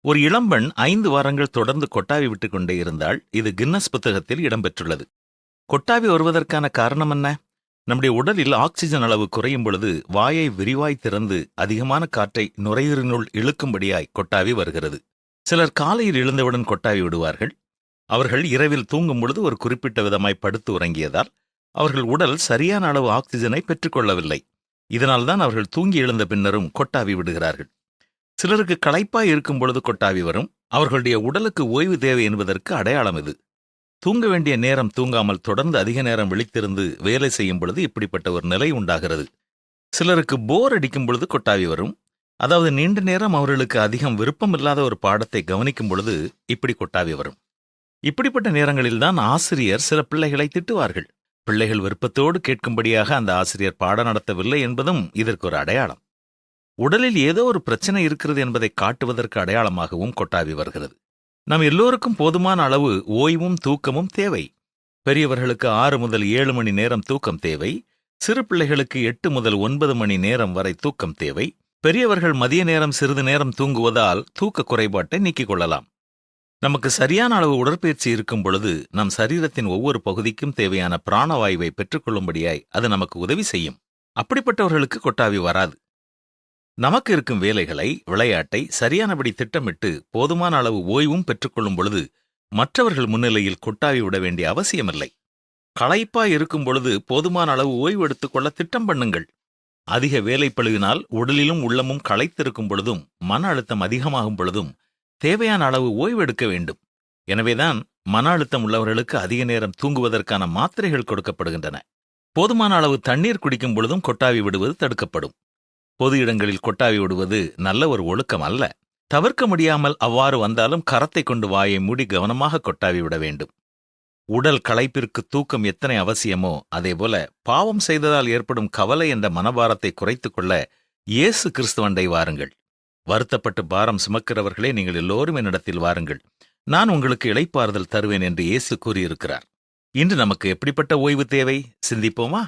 ஒரு இளம்பெண் 5 வாரங்கள் தொடர்ந்து கொட்டாவி விட்டுக் கொண்டே இருந்தால் இது கின்னஸ் புத்தகத்தில் இடம்பெற்றுள்ளது. கொட்டாவி வருவதற்கான காரணம் என்ன? நம்முடைய உடலில் ஆக்சிஜன் அளவு குறையும் பொழுது வாயை விரிவாய் திறந்து அதிகமான காற்றை நுரையீரலினுள் இழுக்கும்படியாய் கொட்டாவி வருகிறது. சிலர் காலையில் எழுந்தவுடன் கொட்டாவி விடுவார்கள். அவர்கள் இரவில் தூங்கும் பொழுது ஒரு குறிப்பிட்ட விதமாய் படுத்து உறங்கியதால் அவர்கள் உடல் சரியான அளவு ஆக்சிஜனை பெற்றுக்கொள்ளவில்லை. இதனால்தான் அவர்கள் தூங்கி எழுந்த பின்னரும் கொட்டாவி விடுகிறார்கள். சிலருக்கு களைப்பாய் இருக்கும் பொழுது கொட்டாவி வரும். அவர்களுடைய உடலுக்கு ஓய்வு தேவை என்பதற்கு அடையாளம் இது. தூங்க வேண்டிய நேரம் தூங்காமல் தொடர்ந்து அதிக நேரம் விழித்திருந்து வேலை செய்யும் பொழுது இப்படிப்பட்ட ஒரு நிலை உண்டாகிறது. சிலருக்கு போர் அடிக்கும் பொழுது கொட்டாவி வரும். அதாவது நீண்ட நேரம் அவர்களுக்கு அதிகம் விருப்பமில்லாத ஒரு பாடத்தை கவனிக்கும் பொழுது இப்படி கொட்டாவி வரும். இப்படிப்பட்ட நேரங்களில்தான் ஆசிரியர் சில பிள்ளைகளை திட்டுவார்கள். பிள்ளைகள் விருப்பத்தோடு கேட்கும்படியாக அந்த ஆசிரியர் பாடம் நடத்தவில்லை என்பதும் இதற்கு ஒரு அடையாளம். உடலில் ஏதோ ஒரு பிரச்சனை இருக்கிறது என்பதை காட்டுவதற்கு அடையாளமாகவும் கொட்டாவி வருகிறது. நம் எல்லோருக்கும் போதுமான அளவு ஓய்வும் தூக்கமும் தேவை. பெரியவர்களுக்கு 6 முதல் 7 மணி நேரம் தூக்கம் தேவை. சிறு பிள்ளைகளுக்கு 8 முதல் 9 மணி நேரம் வரை தூக்கம் தேவை. பெரியவர்கள் மதிய நேரம் சிறிது நேரம் தூங்குவதால் தூக்க குறைபாட்டை நீக்கிக் கொள்ளலாம். நமக்கு சரியான அளவு உடற்பயிற்சி இருக்கும் பொழுது நம் சரீரத்தின் ஒவ்வொரு பகுதிக்கும் தேவையான பிராணவாயுவை பெற்றுக்கொள்ளும்படியாய் அது நமக்கு உதவி செய்யும். அப்படிப்பட்டவர்களுக்கு கொட்டாவி வராது. நமக்கு இருக்கும் வேலைகளை, விளையாட்டை சரியானபடி திட்டமிட்டு போதுமான அளவு ஓய்வும் பெற்றுக்கொள்ளும் பொழுது மற்றவர்கள் முன்னிலையில் கொட்டாவி விட வேண்டிய அவசியமில்லை. களைப்பாய் இருக்கும் பொழுது போதுமான அளவு ஓய்வு எடுத்துக்கொள்ள திட்டம் பண்ணுங்கள். அதிக வேலைப்பளுவினால் உடலிலும் உள்ளமும் களைத்திருக்கும் பொழுதும் மன அழுத்தம் அதிகமாகும் பொழுதும் தேவையான அளவு ஓய்வு எடுக்க வேண்டும். எனவேதான் மன அழுத்தம் உள்ளவர்களுக்கு அதிக நேரம் தூங்குவதற்கான மாத்திரைகள் கொடுக்கப்படுகின்றன. போதுமான அளவு தண்ணீர் குடிக்கும் பொழுதும் கொட்டாவி விடுவது தடுக்கப்படும். பொது இடங்களில் கொட்டாவி விடுவது நல்ல ஒரு ஒழுக்கம் அல்ல. தவிர்க்க முடியாமல் அவ்வாறு வந்தாலும் கரத்தை கொண்டு வாயை மூடி கவனமாக கொட்டாவி விட வேண்டும். உடல் களைப்பிற்கு தூக்கம் எத்தனை அவசியமோ அதேபோல பாவம் செய்ததால் ஏற்படும் கவலை என்ற மனபாரத்தை குறைத்துக் கொள்ள இயேசு கிறிஸ்துவண்டை வாருங்கள். வருத்தப்பட்டு பாரம் சுமக்கிறவர்களே, நீங்கள் எல்லோரும் என்னிடத்தில் வாருங்கள், நான் உங்களுக்கு இளைப்பாறுதல் தருவேன் என்று இயேசு கூறியிருக்கிறார். இன்று நமக்கு எப்படிப்பட்ட ஓய்வு தேவை? சிந்திப்போமா?